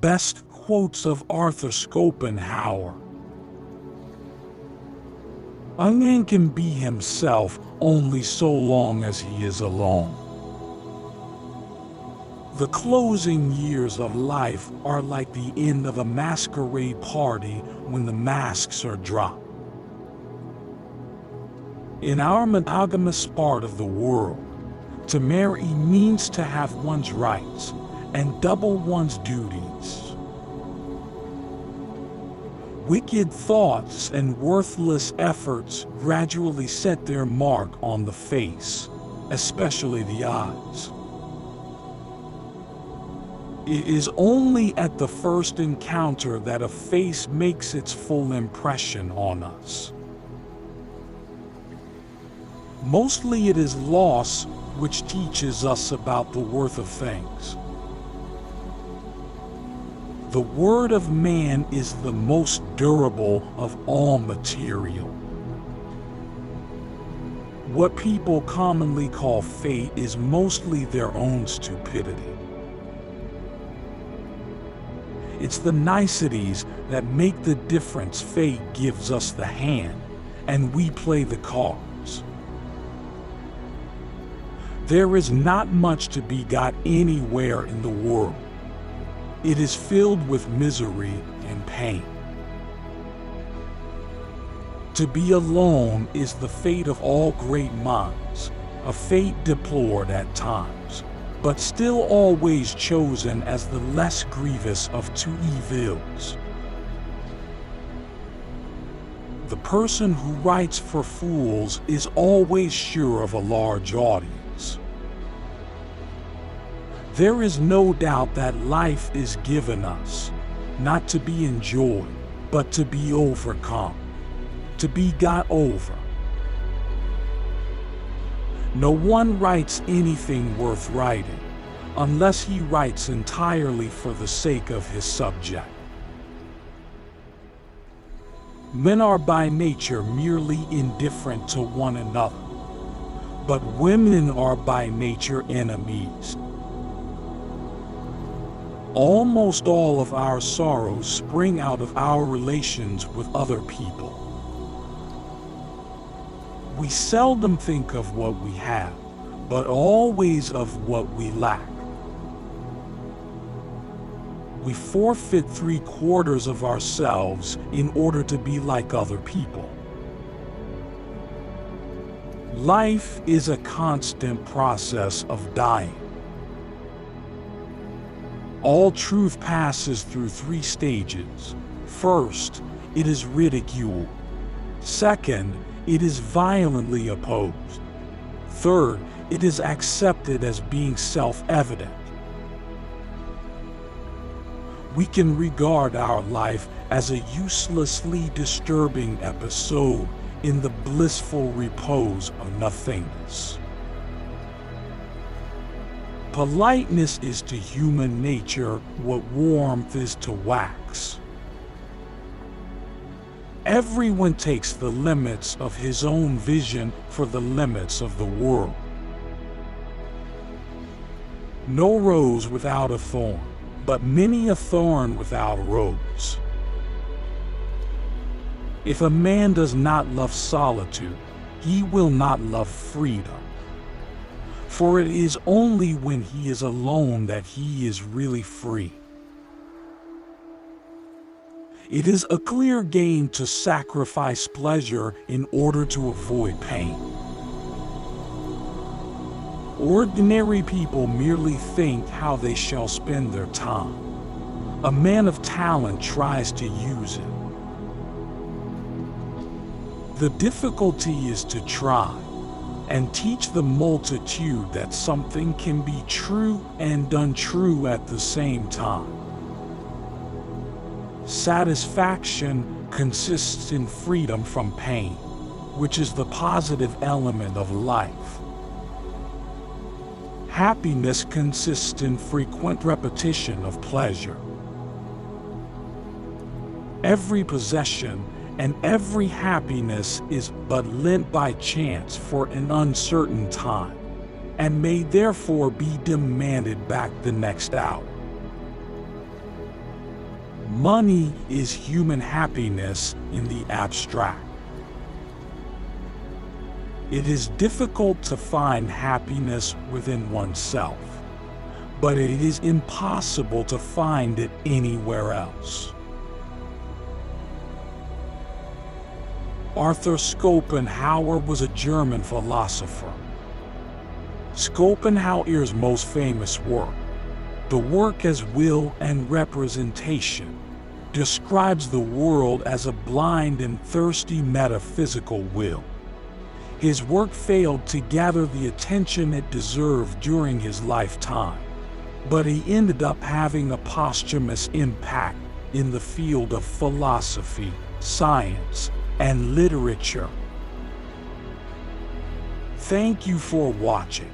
Best quotes of Arthur Schopenhauer. A man can be himself only so long as he is alone. The closing years of life are like the end of a masquerade party when the masks are dropped. In our monogamous part of the world, to marry means to have one's rights and double one's duties. Wicked thoughts and worthless efforts gradually set their mark on the face, especially the eyes. It is only at the first encounter that a face makes its full impression on us. Mostly it is loss which teaches us about the worth of things. The word of man is the most durable of all material. What people commonly call fate is mostly their own stupidity. It's the niceties that make the difference. Fate gives us the hand, and we play the cards. There is not much to be got anywhere in the world. It is filled with misery and pain. To be alone is the fate of all great minds, a fate deplored at times, but still always chosen as the less grievous of two evils. The person who writes for fools is always sure of a large audience. There is no doubt that life is given us, not to be enjoyed, but to be overcome, to be got over. No one writes anything worth writing, unless he writes entirely for the sake of his subject. Men are by nature merely indifferent to one another, but women are by nature enemies. Almost all of our sorrows spring out of our relations with other people. We seldom think of what we have, but always of what we lack. We forfeit 3/4 of ourselves in order to be like other people. Life is a constant process of dying. All truth passes through 3 stages. First, it is ridiculed. Second, it is violently opposed. Third, it is accepted as being self-evident. We can regard our life as a uselessly disturbing episode in the blissful repose of nothingness. Politeness is to human nature what warmth is to wax. Everyone takes the limits of his own vision for the limits of the world. No rose without a thorn, but many a thorn without a rose. If a man does not love solitude, he will not love freedom. For it is only when he is alone that he is really free. It is a clear gain to sacrifice pleasure in order to avoid pain. Ordinary people merely think how they shall spend their time. A man of talent tries to use it. The difficulty is to try and teach the multitude that something can be true and untrue at the same time. Satisfaction consists in freedom from pain, which is the positive element of life. Happiness consists in frequent repetition of pleasure. Every possession and every happiness is but lent by chance for an uncertain time, and may therefore be demanded back the next hour. Money is human happiness in the abstract. It is difficult to find happiness within oneself, but it is impossible to find it anywhere else. Arthur Schopenhauer was a German philosopher. Schopenhauer's most famous work, The Work as Will and Representation, describes the world as a blind and thirsty metaphysical will. His work failed to gather the attention it deserved during his lifetime, but he ended up having a posthumous impact in the field of philosophy, science, and literature. Thank you for watching.